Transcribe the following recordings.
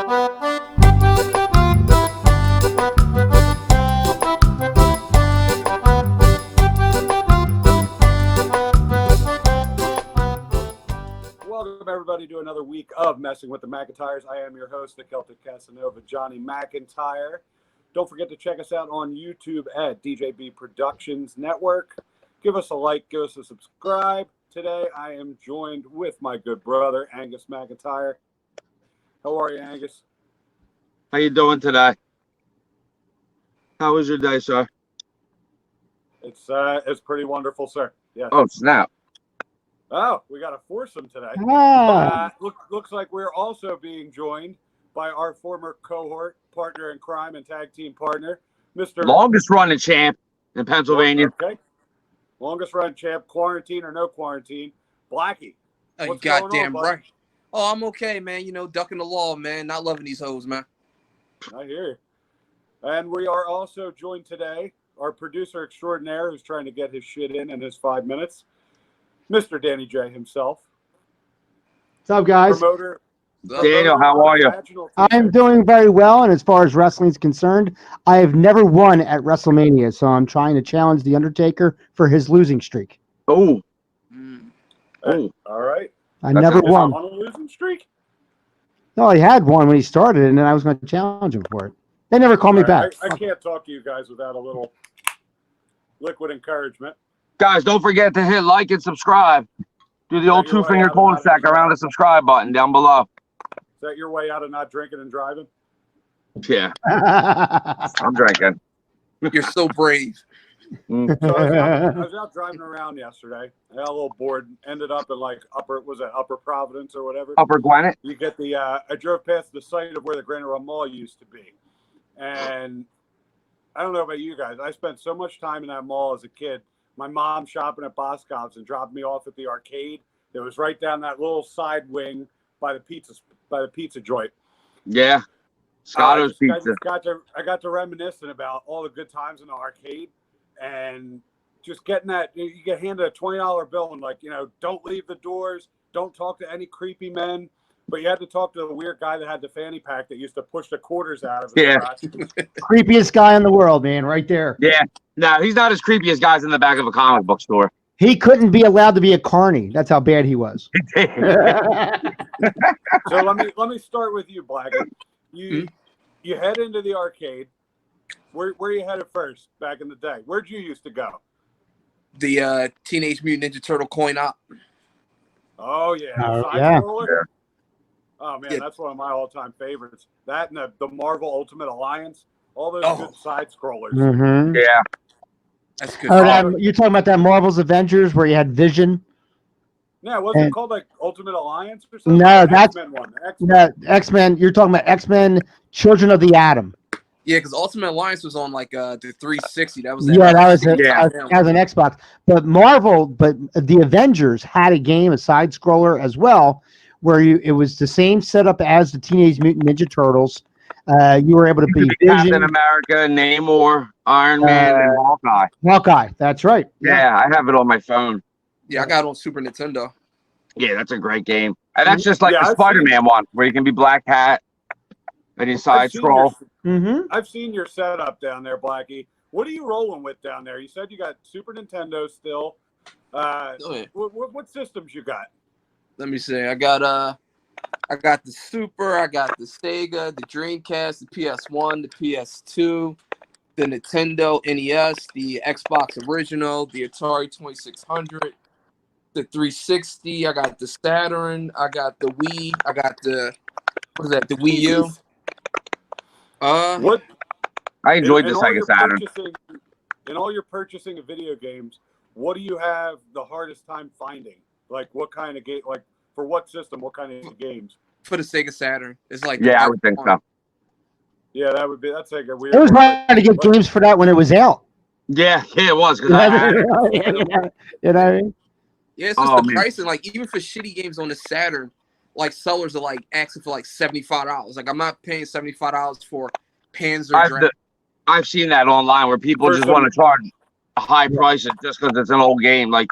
Welcome, everybody, to another week of Messing with the Mackentyres. I am your host, the Celtic Casanova, Johnny Mackentyre. Don't forget to check us out on YouTube at DJB Productions Network. Give us a like, give us a subscribe. Today, I am joined with my good brother, Angus Mackentyre. How are you, Angus? How you doing today? How was your day, sir? It's pretty wonderful, sir. Yes. Oh, snap. Oh, we got a foursome today. Oh. Looks like we're also being joined by our former cohort, partner in crime, and tag team partner, Mr. Longest running champ in Pennsylvania. Okay. Longest running champ, quarantine or no quarantine, Blackie. Oh, you What's going goddamn on, right. Oh, I'm okay, man. You know, ducking the law, man. Not loving these hoes, man. I hear you. And we are also joined today, our producer extraordinaire, who's trying to get his shit in his 5 minutes, Mr. Danny J himself. What's up, guys? Promoter. Daniel, how are you? I'm doing very well, and as far as wrestling is concerned, I have never won at WrestleMania, so I'm trying to challenge The Undertaker for his losing streak. Oh. Hey, all right. I never won. On a losing streak? No, he had one when he started, and then I was going to challenge him for it. They never called me back. I can't talk to you guys without a little liquid encouragement. Guys, don't forget to hit like and subscribe. Do the old two-finger cul-de-sac around the subscribe button down below. Is that your way out of not drinking and driving? Yeah, I'm drinking. You're so brave. So I was out driving around yesterday. I got a little bored. Ended up in Upper Providence or whatever. Upper Gwinnett. You get the I drove past the site of where the Grand Run Mall used to be, and I don't know about you guys. I spent so much time in that mall as a kid. My mom shopping at Boscov's and dropped me off at the arcade. It was right down that little side wing by the pizza joint. Yeah, Scotto's Pizza. I got to reminiscing about all the good times in the arcade, and just getting that. You get handed a $20 bill and don't leave the doors, don't talk to any creepy men. But you had to talk to the weird guy that had the fanny pack that used to push the quarters out of his Creepiest guy in the world, man, right there. Yeah. No, he's not as creepy as guys in the back of a comic book store. He couldn't be allowed to be a carny. That's how bad he was. So let me start with you, Blackie. You head into the arcade. Where you headed first back in the day? Where'd you used to go? The Teenage Mutant Ninja Turtle coin op. Oh yeah. Yeah. Oh man, that's one of my all-time favorites. That and the Marvel Ultimate Alliance. All those good side scrollers. Mm-hmm. Yeah. That's good. You're talking about that Marvel's Avengers where you had Vision? Yeah, wasn't it called Ultimate Alliance or something? No, that's X-Men one. X-Men. You're talking about X-Men Children of the Atom. Yeah, because Ultimate Alliance was on the 360. That was that was an Xbox. But the Avengers had a game, a side scroller as well, where it was the same setup as the Teenage Mutant Ninja Turtles. You were able to be Captain America, Namor, Iron Man, and Hawkeye. Hawkeye, that's right. Yeah, I have it on my phone. Yeah, I got it on Super Nintendo. Yeah, that's a great game. And that's just like the Spider-Man one, where you can be Black Hat and you side scroll. I've seen your setup down there, Blackie. What are you rolling with down there? You said you got Super Nintendo still. What systems you got? Let me see. I got the Super, I got the Sega, the Dreamcast, the PS1, the PS2, the Nintendo NES, the Xbox Original, the Atari 2600, the 360. I got the Saturn. I got the Wii. I got the the Wii U. What? I enjoyed the Sega Saturn. In all your purchasing of video games, what do you have the hardest time finding? Like what kind of game? Like for what system? What kind of games? For the Sega Saturn, it's like I would think so. Yeah, that's like a weird. It was hard to get games for that when it was out. Yeah, it was. You know what I mean? Yeah, it's just the pricing. Like even for shitty games on the Saturn, like sellers are asking for $75. Like I'm not paying $75 for Panzer Dragoon. I've seen that online where people just want to charge a high price just because it's an old game. Like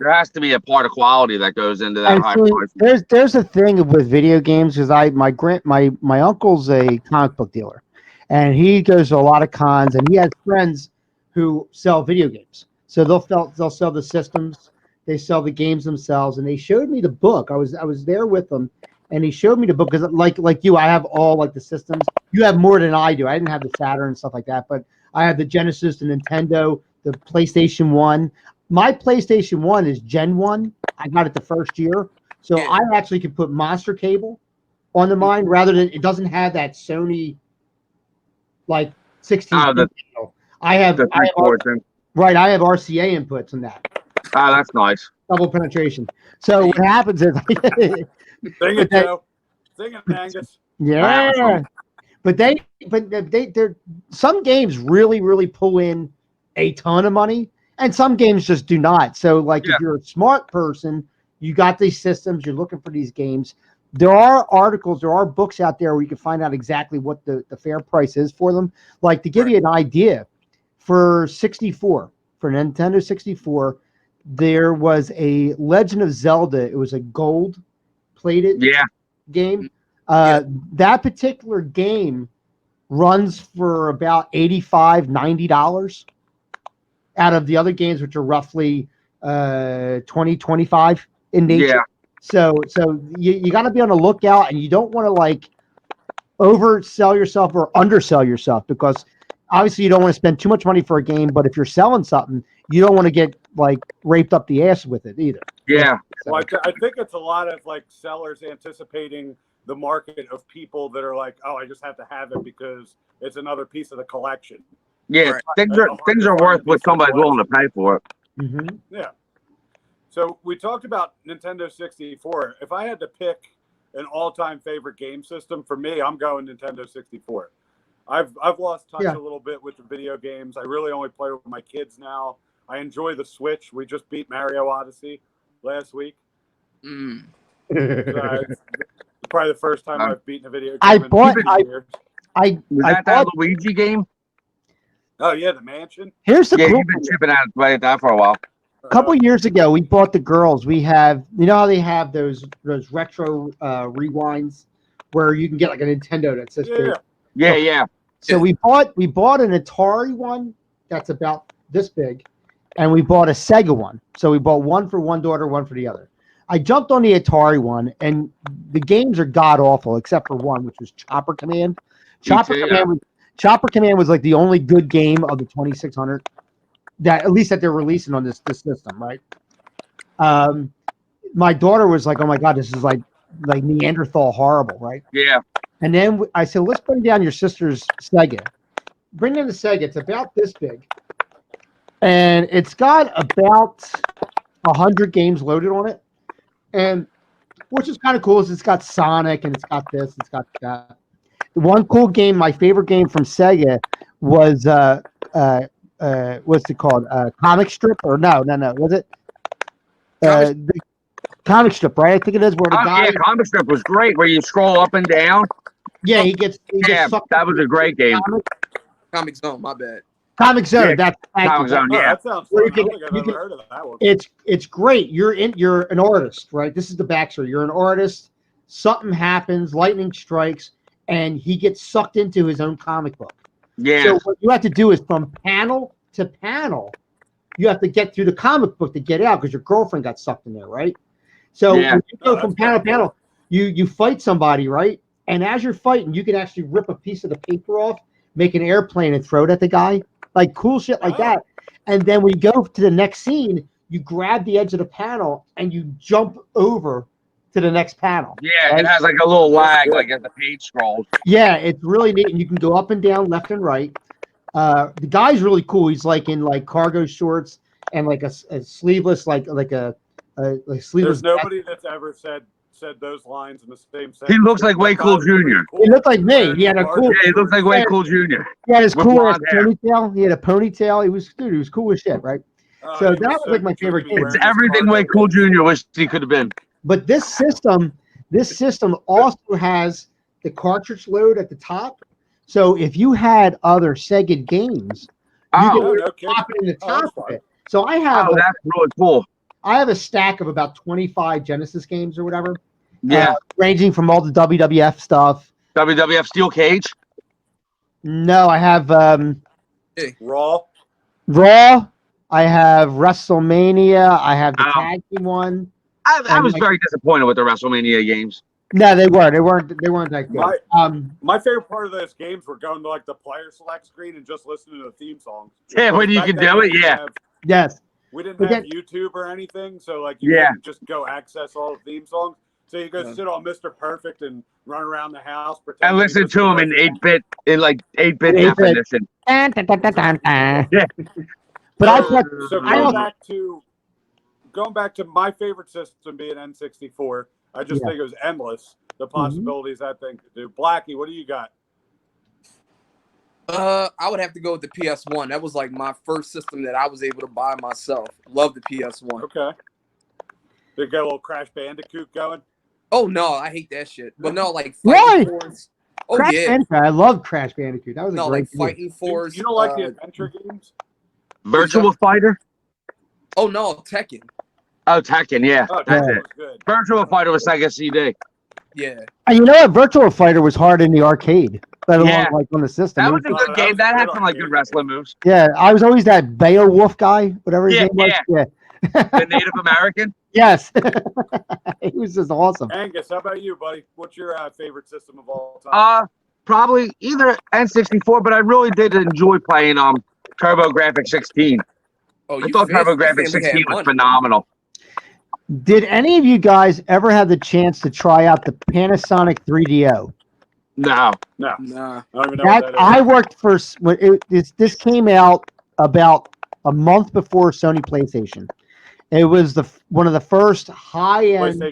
There has to be a part of quality that goes into that And high see, price. there's a thing with video games because my uncle's a comic book dealer, and he goes to a lot of cons, and he has friends who sell video games. So they'll sell the systems, they sell the games themselves, and they showed me the book. I was there with them, and he showed me the book because like you, I have all like the systems. You have more than I do. I didn't have the Saturn and stuff like that, but I have the Genesis, the Nintendo, the PlayStation 1. My PlayStation 1 is Gen 1. I got it the first year. So Yeah. I actually could put Monster Cable on the mine rather than it doesn't have that Sony like 16 Oh, pin channel. I have the three quarters. right, I have RCA inputs in that. Oh, that's nice. Double penetration. So what happens is Sing it, Joe. Sing it, Angus. yeah. But they're some games really pull in a ton of money, and some games just do not. So, like, Yeah. if you're a smart person, you got these systems, you're looking for these games. There are articles, there are books out there where you can find out exactly what the fair price is for them. Like, to give you an idea, for Nintendo 64, there was a Legend of Zelda. It was a gold plated Yeah. game. Yeah. That particular game runs for about $85, $90 out of the other games, which are roughly 20, 25 in nature. Yeah. So you got to be on the lookout, and you don't want to like oversell yourself or undersell yourself, because obviously you don't want to spend too much money for a game, but if you're selling something, you don't want to get like raped up the ass with it either. Yeah. Well, I think it's a lot of like sellers anticipating the market of people that are like, oh, I just have to have it because it's another piece of the collection. Yeah. Right. Things are worth what somebody's willing to pay for it. Mm-hmm. Yeah. So we talked about Nintendo 64. If I had to pick an all-time favorite game system, for me, I'm going Nintendo 64. I've lost touch a little bit with the video games. I really only play with my kids now. I enjoy the Switch. We just beat Mario Odyssey last week. Mm. It's probably the first time I've beaten a video game I in bought 15 years. Was that Luigi game? Oh, yeah, the mansion. Here's the Yeah, cool you've been thing. chipping at that for a while. A couple years ago, we bought the girls. We have, you know how they have those retro rewinds where you can get like a Nintendo that's this big. Yeah. So we bought an Atari one that's about this big, and we bought a Sega one. So we bought one for one daughter, one for the other. I jumped on the Atari one, and the games are god awful except for one, which was Chopper Command. Chopper Command was like the only good game of the 2600 that at least that they're releasing on this system, right? My daughter was like, "Oh my god, this is like Neanderthal horrible," right? Yeah. And then I said, "Let's bring down your sister's Sega. Bring down the Sega. It's about this big, and it's got about 100 games loaded on it, and which is kind of cool. Is it's got Sonic and it's got this, it's got that. The one cool game, my favorite game from Sega was what's it called? Comic Strip or no, was it? The Comic Strip, right? I think it is where the guy. Yeah, Comic Strip was great. Where you scroll up and down. Yeah, he gets sucked that was a great game. Comic Zone, my bad. Comic Zone. Yeah, that's Comic Zone. Oh, Yeah, that sounds fun. I don't think I've ever heard of that one. It's great. You're an artist, right? This is the backstory. You're an artist. Something happens, lightning strikes, and he gets sucked into his own comic book. Yeah. So what you have to do is from panel to panel, you have to get through the comic book to get out because your girlfriend got sucked in there, right? So when you go from panel to panel, you fight somebody, right? And as you're fighting, you can actually rip a piece of the paper off, make an airplane, and throw it at the guy. Like cool shit like that. And then when you go to the next scene, you grab the edge of the panel and you jump over to the next panel. Yeah, right? it has like a little lag, like as the page scrolls. Yeah, it's really neat, and you can go up and down, left and right. The guy's really cool. He's like in like cargo shorts and like a sleeveless, like a sleeveless. There's nobody that's ever said those lines in the same sentence. He looks like Way Cool Jr. He looked like me. He had a cool. Yeah, he looks like Way Cool Jr. He had his With cool ass blonde hair. ponytail. He had a ponytail. He was cool as shit, right? So that was like my favorite game. It's everything Way Cool Jr. wished he could have been. But this system also has the cartridge load at the top. So if you had other Sega games, you could pop it in the top of it. So I have. That's really cool. I have a stack of about 25 Genesis games or whatever. Yeah. Ranging from all the WWF stuff. WWF Steel Cage. No, I have Raw. Raw. I have WrestleMania. I have the tag team one. I was very disappointed with the WrestleMania games. No, they weren't. They weren't that good. My favorite part of those games were going to like the player select screen and just listening to the theme songs. Yeah, when you can do it, yeah. Yes. We didn't have YouTube or anything, so like you couldn't just go access all the theme songs. So you go sit on Mr. Perfect and run around the house, pretend and listen to him in 8-bit, in like 8-bit definition. Yeah. But going back to my favorite system being N64, I just think it was endless, the possibilities that thing could do. Blackie, what do you got? I would have to go with the PS1. That was like my first system that I was able to buy myself. Love the PS1. Okay. Did it get a little Crash Bandicoot going? Oh no, I hate that shit. But no, like Fighting Force. Oh Crash yeah. Bandicoot. I love Crash Bandicoot. That was a great game. Fighting Force. You don't like the adventure games? Virtual Fighter? Oh no, Tekken. Oh, Tekken, yeah. Oh, That's Tekken it. was good. Virtual Fighter was Sega CD. Yeah. And you know what? Virtual Fighter was hard in the arcade, let alone like on the system. That was a good game. That had some like good wrestling moves. Yeah, I was always that Beowulf guy, whatever his name was. Yeah. The Native American? Yes. He was just awesome. Angus, how about you, buddy? What's your favorite system of all time? Probably either N64, but I really did enjoy playing TurboGrafx 16. Oh, I thought TurboGrafx 16 was phenomenal. Did any of you guys ever have the chance to try out the Panasonic 3DO? No. Nah. I don't even know That, what that is. I worked for this came out about a month before Sony PlayStation. It was one of the first high-end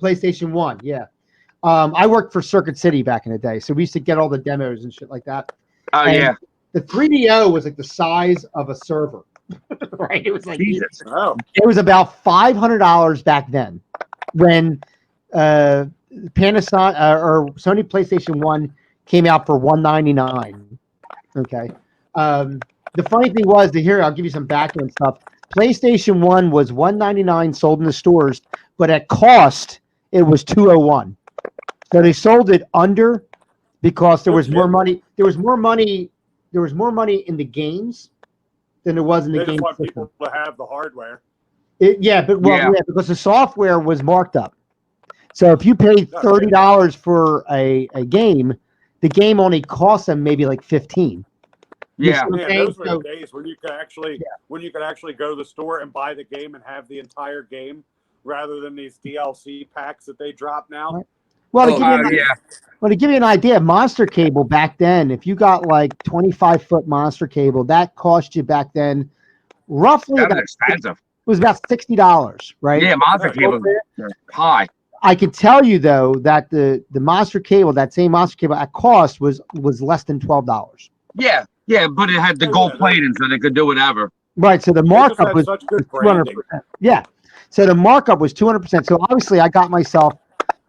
PlayStation 1, yeah. I worked for Circuit City back in the day, so we used to get all the demos and shit like that. Oh, and yeah. The 3DO was like the size of a server, right? It was like Jesus. It was about $500 back then, when Panasonic or Sony PlayStation 1 came out for $199. Okay. The funny thing was I'll give you some backend stuff. PlayStation 1 was $199 sold in the stores, but at cost it was $201. So they sold it under because there was more money. There was more money in the games than there was in the game. They just want people to have the hardware. Because the software was marked up. So if you paid $30 for a game, the game only cost them maybe like $15. Yeah, those were the days when you could actually go to the store and buy the game and have the entire game rather than these DLC packs that they drop now. Well, to give you an idea, Monster Cable back then, if you got like 25-foot Monster Cable, that cost you back then roughly expensive. It was about $60, right? Yeah, Monster Cable high. I can tell you though that the Monster Cable, that same Monster Cable at cost was less than $12. Yeah, but it had the gold plating, so they could do whatever. Right. So the markup was such good branding. 200%. Yeah. So the markup was 200%. So obviously, I got myself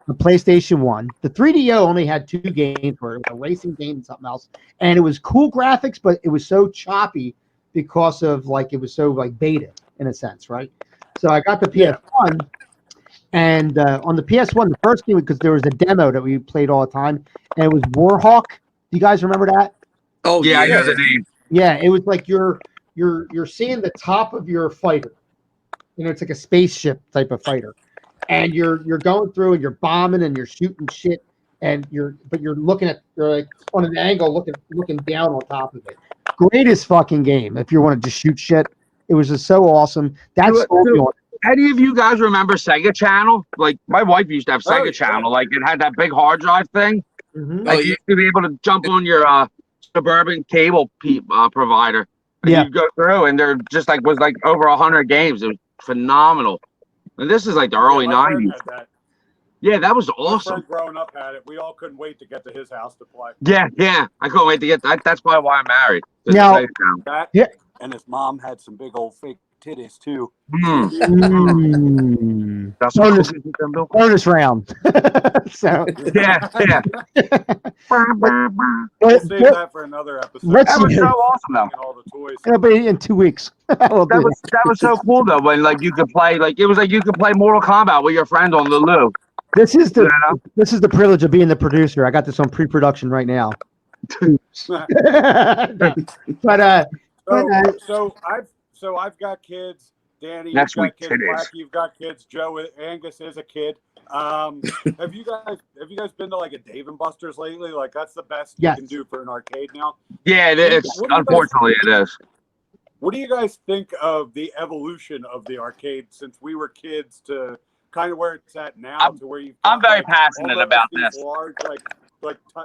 a PlayStation 1. The 3DO only had 2 games for it. It was a racing game and something else, and it was cool graphics, but it was so choppy because of it was so beta in a sense, right? So I got the PS1, and on the PS1, the first game, because there was a demo that we played all the time, and it was Warhawk. Do you guys remember that? Oh yeah, I know the name. Yeah, it was like you're seeing the top of your fighter. It's like a spaceship type of fighter, and you're going through and you're bombing and you're shooting shit, and you're like on an angle looking down on top of it. Greatest fucking game if you want to just shoot shit. It was just so awesome. That's any of you guys remember Sega Channel? Like my wife used to have Sega Channel. Like it had that big hard drive thing. Mm-hmm. Like you used to be able to jump on your suburban cable provider. And you'd go through, and there just was over 100 games. It was phenomenal. And this is like the early 90s. Yeah, that was awesome. My friend growing up had it. We all couldn't wait to get to his house to play. Yeah. I couldn't wait to get that. That's probably why I'm married. And his mom had some big old fake titties too. Got some Bonus, cookies with them, Bill? bonus round. So, Yeah, yeah. We'll save that for another episode. Let's That was see. so awesome, though. And all the toys. It'll be in 2 weeks. We'll do That was so cool though. When like you could play, like it was like you could play Mortal Kombat with your friends on the loo. This is the You know? this is the privilege of being the producer. I got this on pre-production right now. but So I've got kids. Danny, Next you've week, got kids. titties. Black, you've got kids. Joe, Angus is a kid. Have you guys been to like a Dave and Buster's lately? Like that's the best Yes. you can do for an arcade now. Yeah, it's What do you guys- unfortunately it is. What do you guys think of the evolution of the arcade since we were kids to kind of where it's at now to where you've got, I'm very like, passionate almost about these this. large,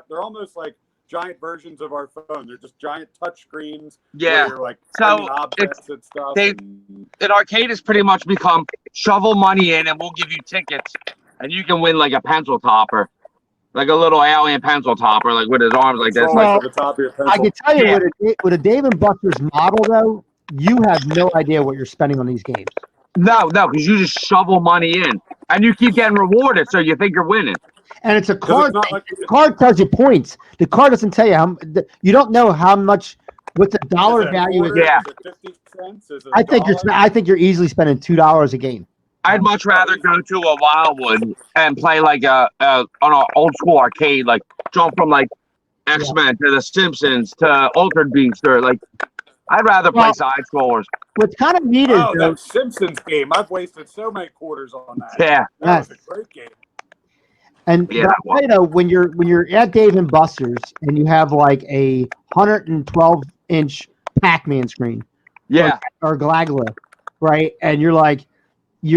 they're almost like giant versions of our phone. They're just giant touch screens. Yeah. Where you're like So, bringing objects and stuff. they- and- An arcade has pretty much become shovel money in, and we'll give you tickets, and you can win like a pencil topper, like a little alien pencil topper, like with his arms like this. controls Like, at the top of your pencil. I can tell you Yeah. with a Dave and Buster's model though, you have no idea what you're spending on these games. no, because you just shovel money in, and you keep getting rewarded, so you think you're winning. And it's a 'Cause card. it's not like The card tells you points. The card doesn't tell you you don't know how much. What the dollar is it a value is. quarter? Yeah. Is it 50 cents? Is it I think $1? I think you're easily spending $2 a game. I'd much rather go to a Wildwood and play like on an old school arcade, like jump from like X-Men to the Simpsons to Altered Beast, or like I'd rather play Well- side scrollers. What's kind of neat is Oh, though, that Simpsons game. I've wasted so many quarters on that. Yeah, That was a great game. and Yeah, that you know when you're at Dave and Buster's and you have like a 112-inch Pac-Man screen yeah, or Glagla, right? And you're like, oh,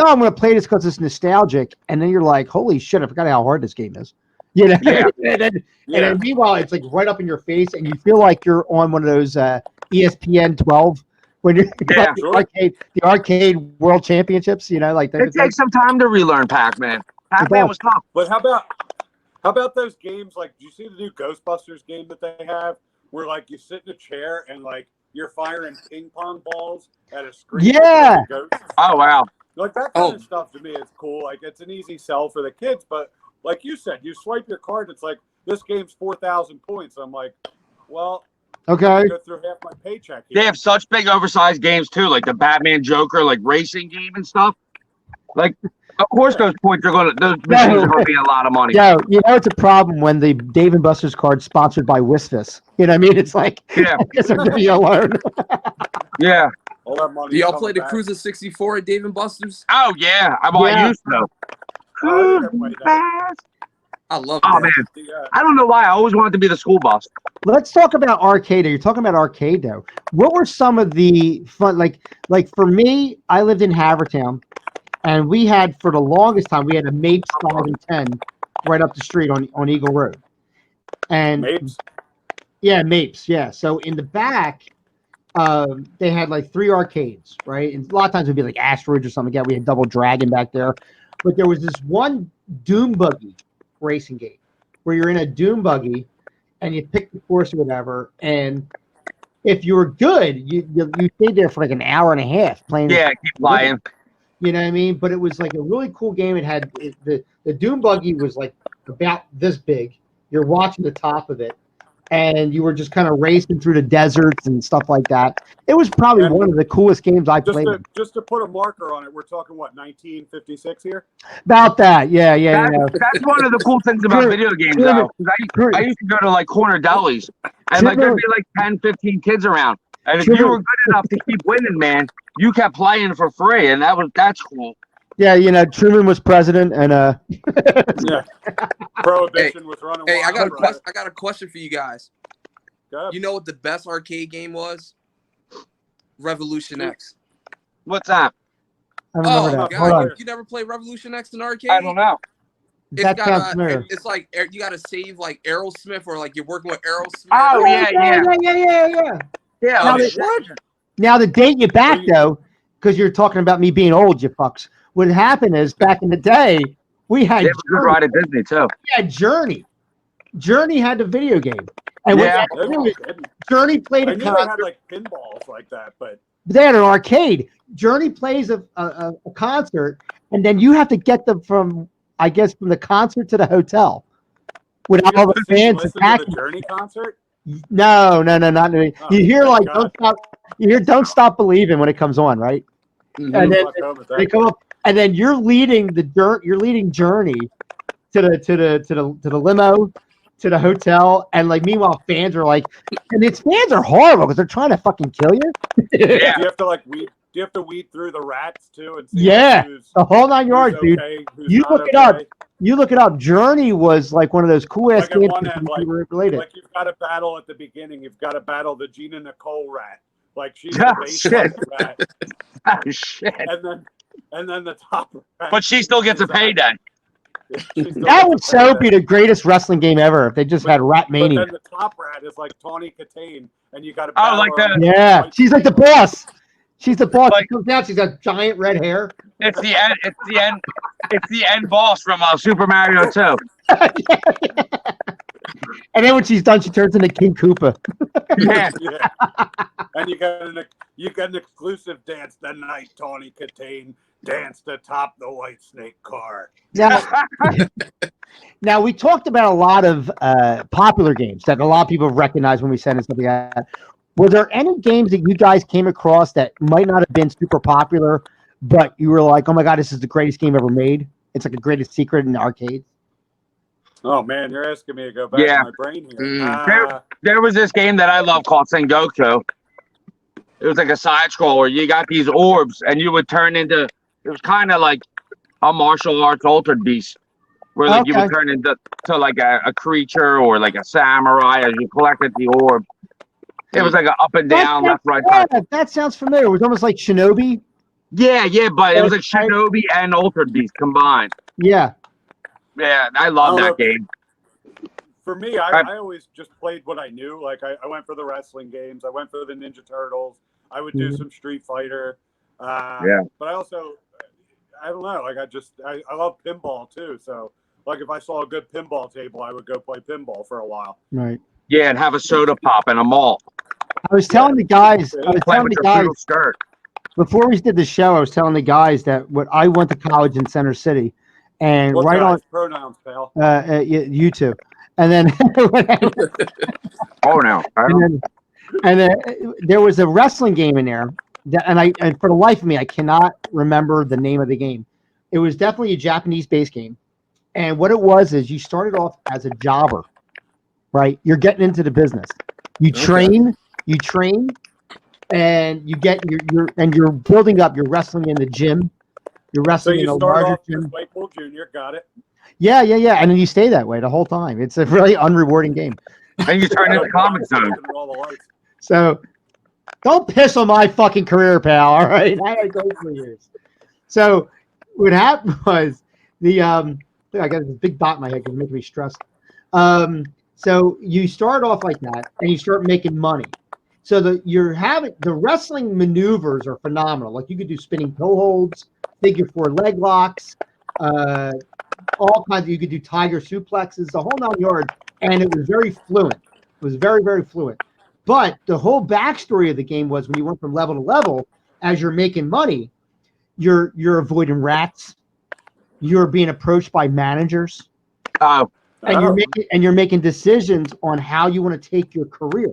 I'm gonna play this because it's nostalgic, and then you're like, holy shit, I forgot how hard this game is. You know, Yeah. and then meanwhile it's like right up in your face, and you feel like you're on one of those ESPN 12 when you're Yeah. like the arcade world championships. You know, like it takes some time to relearn Pac-Man. Pac-Man was tough. But how about those games? Like, do you see the new Ghostbusters game that they have, where like you sit in a chair and like you're firing ping pong balls at a screen? Yeah. with ghosts? Oh wow. Like that kind of stuff to me is cool. Like it's an easy sell for the kids, but like you said, you swipe your card. It's like this game's 4,000 points. I'm like, well, Okay. I go through half my paycheck here. They have such big oversized games too, like the Batman Joker, like racing game and stuff. Like, of course, those machines are gonna be a lot of money. Yeah, you know it's a problem when the Dave and Buster's card's sponsored by Wisvis. You know what I mean? It's like, Yeah. I guess I'm gonna be alone. Yeah. All that money. Do y'all coming play the back. Cruiser 64 at Dave and Buster's? Oh yeah. I Yeah. used to. Oh, I never played that. I love Oh that. man, Yeah. I don't know why. I always wanted to be the school bus. Let's talk about arcade. You're talking about arcade though. What were some of the fun like for me, I lived in Havertown and we had for the longest time we had a Mapes 5 and 10 right up the street on Eagle Road. And Mapes. yeah, Mapes, yeah. So in the back, they had like 3 arcades, right? And a lot of times it'd be like Asteroids or something like that. We had Double Dragon back there. But there was this one Doom Buggy racing game where you're in a Doom Buggy and you pick the course or whatever. And if you were good, you stayed there for like an hour and a half playing. Yeah, keep flying. You know what I mean? But it was like a really cool game. It had the Doom Buggy was like about this big. You're watching the top of it. And you were just kind of racing through the deserts and stuff like that. It was probably And one of the coolest games I played. Just to put a marker on it, we're talking what 1956 here. About that, yeah. That's one of the cool things about video games, though. 'Cause I used to go to like corner delis, and like there'd be like 10, 15 kids around. And if you were good enough to keep winning, man, you kept playing for free, and that's cool. Yeah, you know, Truman was president, and Yeah. Prohibition with running. Hey, I wild, right? got a question for you guys. Go ahead. You know what the best arcade game was? Revolution X. What's that? I remember Oh, that. Hold God, on. you never played Revolution X in arcade? I don't know. It's That sounds got familiar. it's like you got to save like Aerosmith or like you're working with Aerosmith. Oh yeah. Yeah. Oh, okay. what? Now to date you back though, because you're talking about me being old, you fucks. What happened is back in the day, we had It was a good ride at Disney too. Journey. Journey had the video game, and Yeah. what they did was Journey played I a knew they concert. had like pinballs like that, but They had an arcade. Journey plays a concert, and then you have to get them from, I guess, from the concert to the hotel without all the fans listen to attacking. the Journey concert. No, not really. Oh, You hear thank like God. don't stop. You hear "Don't Stop Believing" when it comes on, right? Mhm. And then Fuck home with they that. come up, and then you're leading Journey to the limo, to the hotel, and like meanwhile fans are like, and its fans are horrible because they're trying to fucking kill you. Yeah. Do you have to like weed? Do you have to weed through the rats too and see Yeah, like, who's the whole 9 yards, dude. okay, who's You not look okay? it up. You look it up. Journey was like one of those cool ass Like at games one end, like related. you've got to battle at the beginning. You've got to battle the Gina Nicole rat. Like she's Oh, the shit. baseline rat, Oh, shit. and then the top rat. But she still gets a is, payday. she still That gets would a so payday. be the greatest wrestling game ever if they just had Rat But Mania. then the top rat is like Tawny Katane, and you got to Oh, battle like her on the- Yeah, white she's like the boss. She's the boss. Like- She comes out. She's got giant red hair. It's the end. It's the end. It's the end boss from Super Mario 2. And then when she's done, she turns into King Koopa. Yeah. Yeah. And you got an exclusive dance that night, Tawny Katane danced atop the White Snake car. Now we talked about a lot of popular games that a lot of people recognize when we send in something like that. Were there any games that you guys came across that might not have been super popular, but you were like, "Oh my god, this is the greatest game ever made"? It's like a greatest secret in the arcades. Oh man, you're asking me to go back Yeah. in my brain here. Mm. There was this game that I love called Sengoku. It was like a side scroller. You got these orbs, and you would turn into. It was kind of like a martial arts altered beast, where like you would Okay. turn into like a creature or like a samurai as you collected the orb. It was like an up and down, left, right, Yeah, side. that sounds familiar. It was almost like Shinobi. Yeah, but it was like Right. Shinobi and Altered Beast combined. Yeah. Yeah, I love that game. For me, I always just played what I knew. Like I went for the wrestling games. I went for the Ninja Turtles. I would do Mhm. some Street Fighter. Yeah. But I also, I don't know. Like I love pinball too. So like if I saw a good pinball table, I would go play pinball for a while. Right. Yeah, and have a soda pop and a malt. I was telling the guys. I was Play telling with the your guys poodle skirt. before we did the show. I was telling the guys that what I went to college in Center City, and What right guys? Pronouns, pal. on you two, and then Oh no. and then there was a wrestling game in there that, and for the life of me, I cannot remember the name of the game. It was definitely a Japanese-based game, and what it was is you started off as a jobber, right? You're getting into the business. You train, and you get you're building up. You're wrestling in the gym. You're So wrestling you in a start larger off gym. as Claypool Jr. Got it. Yeah, and then you stay that way the whole time. It's a really unrewarding game. And you turn into Comic Zone. All the lights. So don't piss on my fucking career, pal. All right, I had to go for years. So what happened was I got this big dot in my head because it's making me stressed. So you start off like that, and you start making money. So the wrestling maneuvers are phenomenal. Like you could do spinning toe holds, figure four leg locks, all kinds. You could do tiger suplexes, the whole 9 yards, and it was very fluent. It was very, very fluent. But the whole backstory of the game was when you went from level to level, as you're making money, you're avoiding rats, you're being approached by managers, Oh, and you're making decisions on how you want to take your career,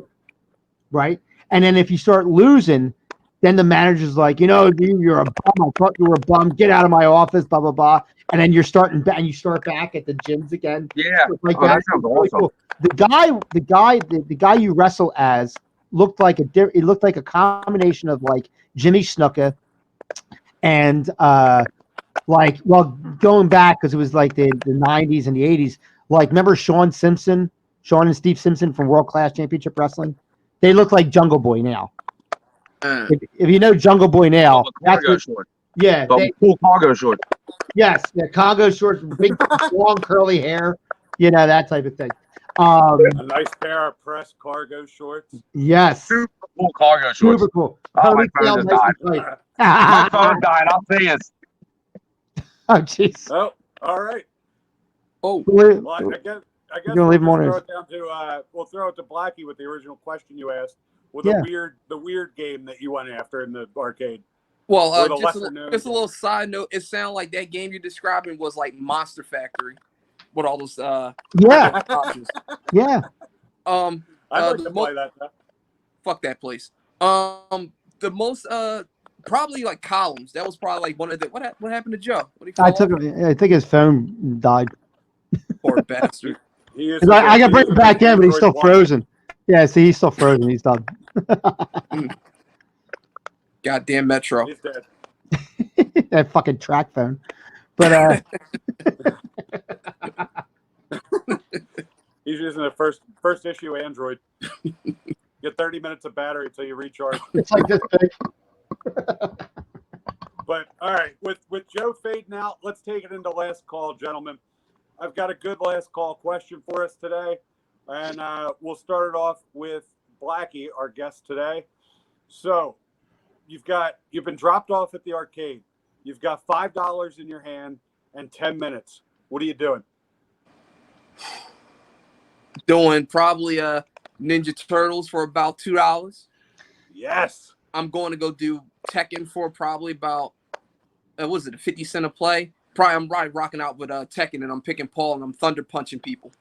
right? And then if you start losing, then the manager's like, you're a bum. I thought you were a bum. Get out of my office. Blah blah blah. And then you start back at the gyms again. yeah. Like Oh, that sounds Really awesome. cool. The guy you wrestle as looked like a combination of like Jimmy Snuka and going back because it was like the 90s and the 80s. Like remember Sean and Steve Simpson from World Class Championship Wrestling? They look like Jungle Boy now. If you know Jungle Boy now, that's Cargo what, short. yeah, The cool cargo short. yes, the Congo shorts, big long curly hair, that type of thing. A nice pair of pressed cargo shorts. Yes, Super cool cargo shorts. super cool. Oh, my phone Ponytail, just nice died. and tight. My phone died. I'll see you. Oh, jeez. Oh, all right. Oh, Well, I guess You're gonna leave them on throw it down to we'll throw it to Blackie with the original question you asked. With Yeah. the weird game that you went after in the arcade. Well, Or the just a lesser-known little side note. It sounded like that game you're describing was like Monster Factory, with all those Yeah, options. yeah. I'd like to play that. Fuck that place. The most probably like Columns. That was probably like one of the what happened to Joe? What do you call I took him. I think his phone died. Poor bastard. He uses I can he bring it uses back in, but he's Android still One. frozen. Yeah, see, he's still frozen. He's done. Goddamn Metro. He's dead. That fucking track phone. But He's using a first issue Android. Get 30 minutes of battery until you recharge. it's like this big. But all right, with Joe fading out, let's take it into last call, gentlemen. I've got a good last call question for us today, and we'll start it off with Blackie, our guest today. So you've been dropped off at the arcade. You've got $5 in your hand and 10 minutes. What are you doing? Doing probably Ninja Turtles for about $2. Yes. I'm going to go do Tekken for probably about was it a 50 cent a play? Probably I'm right rocking out with Tekken, and I'm picking Paul and I'm thunder punching people.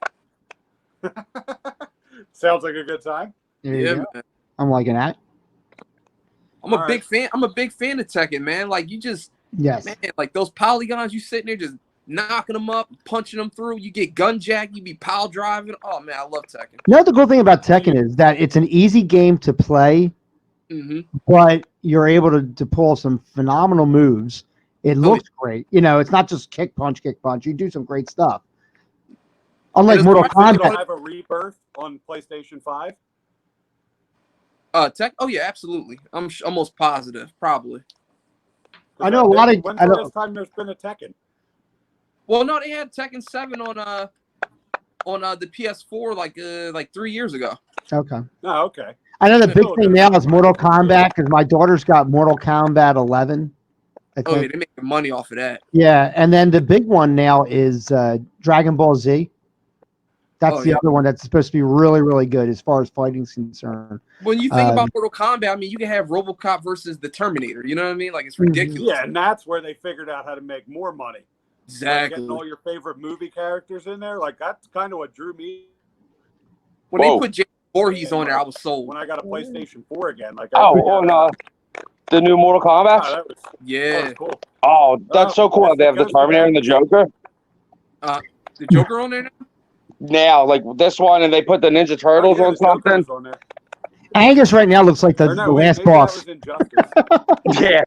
Sounds like a good time. Yeah, man. I'm liking that. I'm a big fan of Tekken, man. Like you just Yes. man, like those polygons, you sitting there just knocking them up, punching them through. You get gun jack, you be pile driving. Oh man, I love Tekken. You know what the cool thing about Tekken is that it's an easy game to play, but you're able to pull some phenomenal moves. It looks great. You know, it's not just kick punch. You do some great stuff. Unlike Mortal Kombat. Have a rebirth on PlayStation 5? Oh yeah, absolutely. I'm almost positive, probably. I know a lot of. When's the last time there's been a Tekken? Well, no, they had Tekken 7 on the PS4 like 3 years ago. Okay. Oh, okay. I know the big thing now is Mortal Kombat because my daughter's got Mortal Kombat 11. Oh yeah, they make money off of that. Yeah, and then the big one now is Dragon Ball Z. That's the other one that's supposed to be really, really good as far as fighting is concerned. When you think about Mortal Kombat, I mean, you can have RoboCop versus the Terminator. You know what I mean? Like it's ridiculous. Yeah, and that's where they figured out how to make more money. Exactly. Getting all your favorite movie characters in there, like that's kind of what drew me. When they put Jason Voorhees on there, I was sold. When I got a PlayStation 4 again, like the new Mortal Kombat. Oh, that was cool. Oh, that's so cool. They have the Terminator and the Joker. The Joker on there now? Now, like this one, and they put the Ninja Turtles on something. On Angus right now looks like the last boss. Yeah.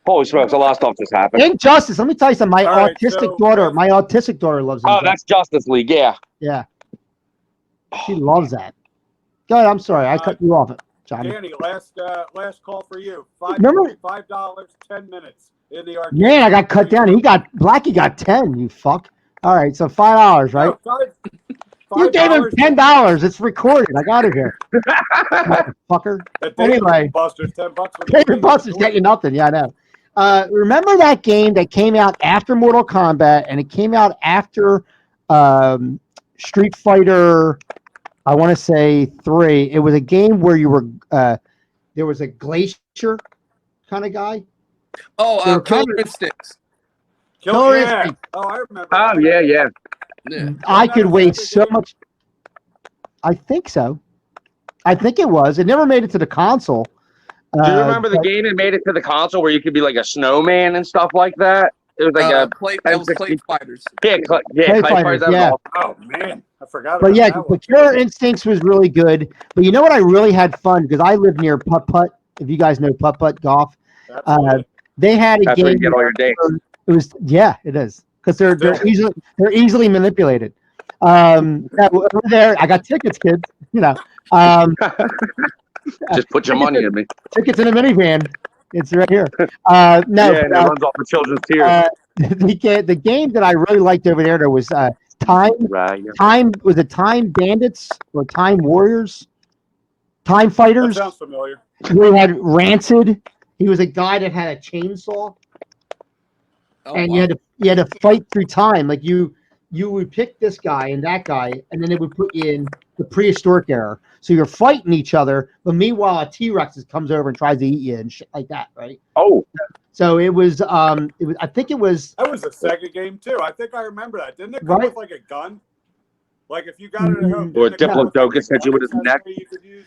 Holy smokes, a lot of stuff just happened. Injustice. Let me tell you something. My autistic daughter loves it. Oh, that's Justice League, yeah. Yeah. She loves that. Go ahead, I'm sorry. I cut you off, Johnny. Danny, last call for you. $5, 10 minutes in the arcade. Man, I got cut down. Blackie got 10, you fuck. All right, so $5, right? No, you gave him $10. It's recorded. I got it here. Fucker. Anyway. Buster's $10. David Buster's get you nothing. Yeah, I know. Remember that game that came out after Mortal Kombat and it came out after Street Fighter, I want to say 3. It was a game where you were there was a glacier kind of guy. Oh, Killer Instincts. Killer Instinct. Oh, I remember. Oh, yeah. I could wait so much. I think so. I think it was. It never made it to the console. Do you remember the game that made it to the console where you could be like a snowman and stuff like that? It was like it was Clay Fighters. Yeah, Clay Fighters. Yeah. Oh man, I forgot. But yeah, the Killer Instincts was really good. But you know what? I really had fun because I live near Putt Putt. If you guys know Putt Putt Golf, they had a game. Where you get all your dates. It was it is because they're easily manipulated. Over there, I got tickets, kids. You know. Just put your money in me. Tickets in a minivan. It's right here. No, it runs off the children's tears. The game that I really liked over there was Time. Right, yeah. Time was it Time Bandits or Time Warriors? Time Fighters. That sounds familiar. We had Rancid. He was a guy that had a chainsaw, and you had to fight through time. Like you would pick this guy and that guy, and then it would put you in the prehistoric era. So you're fighting each other, but meanwhile a T-Rex comes over and tries to eat you and shit like that, right? Oh, So it was I think it was That was a Sega game too. I think I remember that. Didn't it come Right. with like a gun? Like if you got it at home, or didn't it come with, like, Diplodocus a hit you gun with his neck. accessory you could use?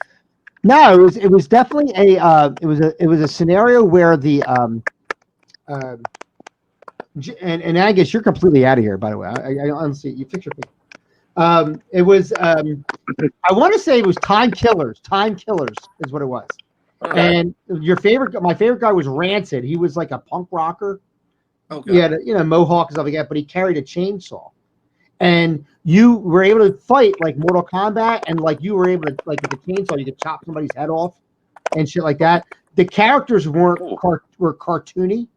no, it was definitely it was a scenario where the and Angus, you're completely out of here, by the way. I honestly, you fix your thing. It was I want to say it was Time Killers. Time Killers is what it was. Okay. And my favorite guy was Rancid. He was like a punk rocker. Okay. He had mohawk and stuff like that, but he carried a chainsaw. And you were able to fight like Mortal Kombat, and like you were able to, like, with the chainsaw, you could chop somebody's head off and shit like that. The characters were cartoony.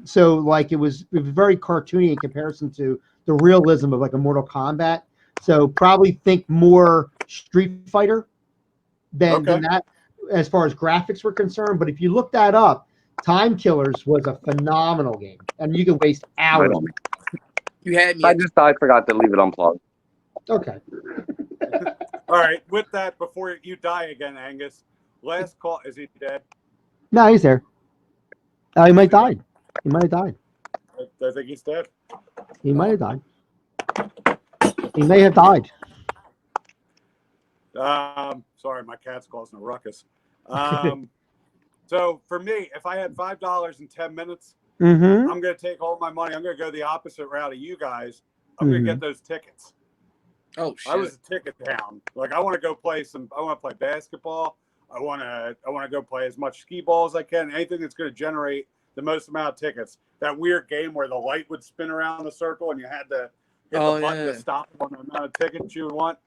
So like it was very cartoony in comparison to the realism of like a Mortal Kombat. So probably think more Street Fighter than that as far as graphics were concerned. But if you look that up, Time Killers was a phenomenal game, and you can waste hours. You had me. I forgot to leave it unplugged. Okay. All right. With that, before you die again, Angus, last call. Is he dead? No, he's there. He might have died. He might have died. I think he's dead. He might have died. He may have died. Sorry, my cat's causing a ruckus. So for me, if I had $5 in 10 minutes, Mm-hmm. I'm going to take all my money. I'm going to go the opposite route of you guys. I'm going to get those tickets. Oh shit! I was a ticket hound. Like I want to go play I want to play basketball. I want to go play as much skee ball as I can. Anything that's going to generate the most amount of tickets. That weird game where the light would spin around the circle and you had to hit the button to stop on the amount of tickets you would want.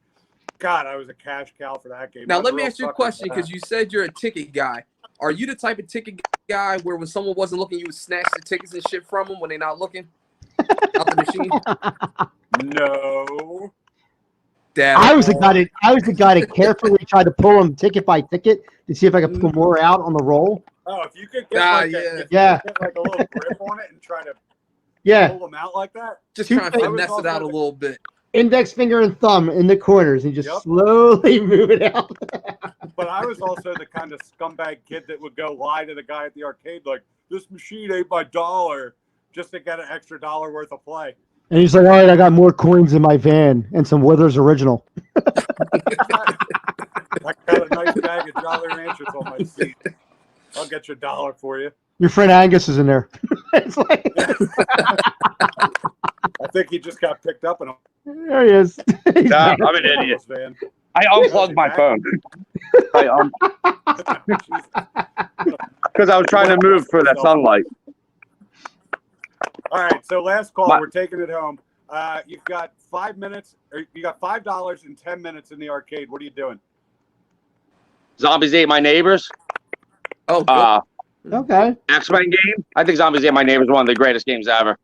God, I was a cash cow for that game. Now let me ask you a question, because you said you're a ticket guy. Are you the type of ticket guy where when someone wasn't looking, you would snatch the tickets and shit from them when they're not looking out the machine? No. I was the guy that carefully tried to pull them ticket by ticket to see if I could pull more out on the roll. Oh, if you could get get like a little grip on it and try to pull them out like that. Just trying to finesse it out a little bit. Index finger and thumb in the corners and just slowly move it out. But I was also the kind of scumbag kid that would go lie to the guy at the arcade like, this machine ate my $1 just to get an extra $1 worth of play. And he's like, all right, I got more coins in my van and some Withers Original. I got a nice bag of Jolly Ranchers on my seat. I'll get you $1 for you. Your friend Angus is in there. It's like... I think he just got picked up. There he is. Nah, I'm an idiot. I unplugged my phone. Because I was trying to move for that sunlight. All right, so last call. We're taking it home. You've got 5 minutes. Or you got $5 in 10 minutes in the arcade. What are you doing? Zombies Ate My Neighbors. Oh, okay. X-Men game. I think Zombies Ate My Neighbors is one of the greatest games ever.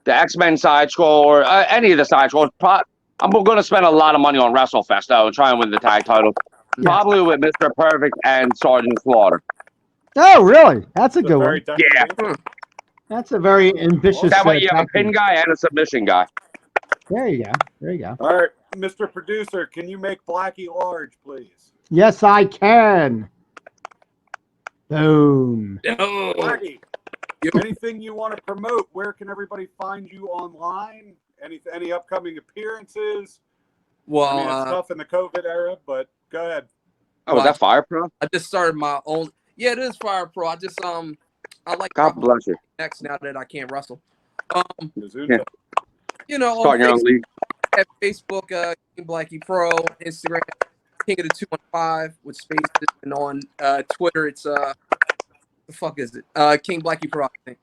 The X-Men side scroll or any of the side scrolls. I'm going to spend a lot of money on WrestleFest though and try and win the tag title. Yeah. Probably with Mr. Perfect and Sergeant Slaughter. Oh, really? That's a good one. Yeah. That's a very ambitious. That way you have a pin guy and a submission guy. There you go. There you go. All right, Mr. Producer, can you make Blackie large, please? Yes, I can. Boom. Oh. Blackie, anything you want to promote? Where can everybody find you online? Any upcoming appearances? Well, I mean, it's tough in the COVID era, but go ahead. Oh, is that Fire Pro? I just started my own. Yeah, it is Fire Pro. I just I like God bless you. next now that I can't wrestle. Yeah. You know, starting your own league. At Facebook, King Blackie Pro, Instagram, King of the 215 with spaces, and on Twitter, it's the fuck is it? King Blackie Pro, I think.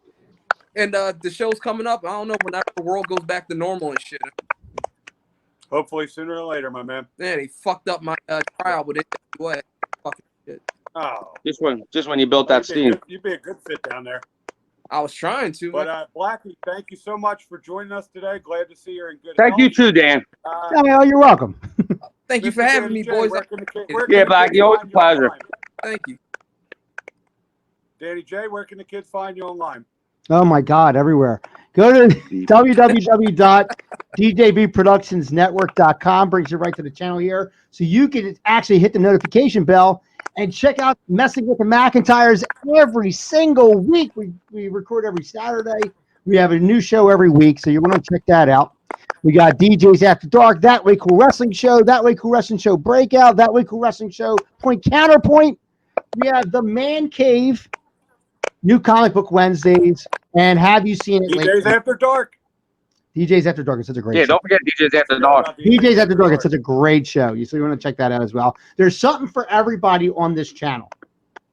And the show's coming up. I don't know when the world goes back to normal and shit. Hopefully sooner or later, my man. Yeah, they fucked up my trial with it. What? Fucking shit. Oh. Just when you built that steam. You'd be a good fit down there. I was trying to. But Blackie, thank you so much for joining us today. Glad to see you're in good health. Thank you too, Dan. You're welcome. Thank you for having me, boys. Yeah, Blackie, always a pleasure. Thank you. Danny J, where can the kids find you online? Oh my God, everywhere. Go to DJBProductionsNetwork.com brings you right to the channel here. So you can actually hit the notification bell and check out Messing with the Mackentyres every single week. We record every Saturday. We have a new show every week, so you want to check that out. We got DJs After Dark, That Way Cool Wrestling Show, That Way Cool Wrestling Show Breakout, That Way Cool Wrestling Show Point Counterpoint. We have The Man Cave, New Comic Book Wednesdays, and Have You Seen It DJs Lately? After Dark. DJs After Dark is such a great Yeah, show. don't forget DJs After Forgot Dark. about DJs After Dark is such a great show. So you want to check that out as well. There's something for everybody on this channel.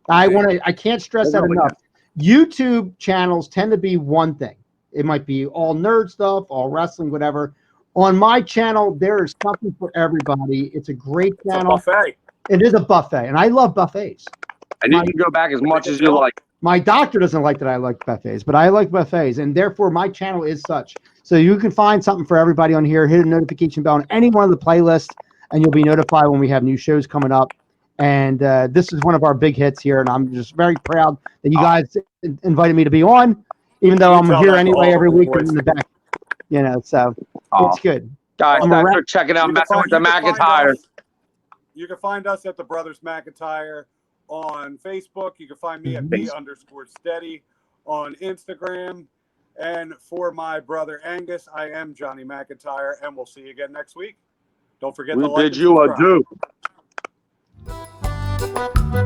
I can't stress that enough. YouTube channels tend to be one thing. It might be all nerd stuff, all wrestling, whatever. On my channel, there is something for everybody. It's a great channel. It's a buffet. It is a buffet, and I love buffets. And you can go back as much as you like. My doctor doesn't like that I like buffets, but I like buffets, and therefore my channel is such. So you can find something for everybody on here. Hit a notification bell on any one of the playlists, and you'll be notified when we have new shows coming up. And this is one of our big hits here, and I'm just very proud that you guys invited me to be on, even though I'm here anyway every week in the back. You know, so it's good. Guys, thanks for checking out Messing with the Mackentyres. You can find us at the Brothers McIntyre on Facebook. You can find me at B_steady on Instagram. And for my brother Angus, I am Johnny McIntyre, and we'll see you again next week. Don't forget to like and subscribe. We bid you adieu.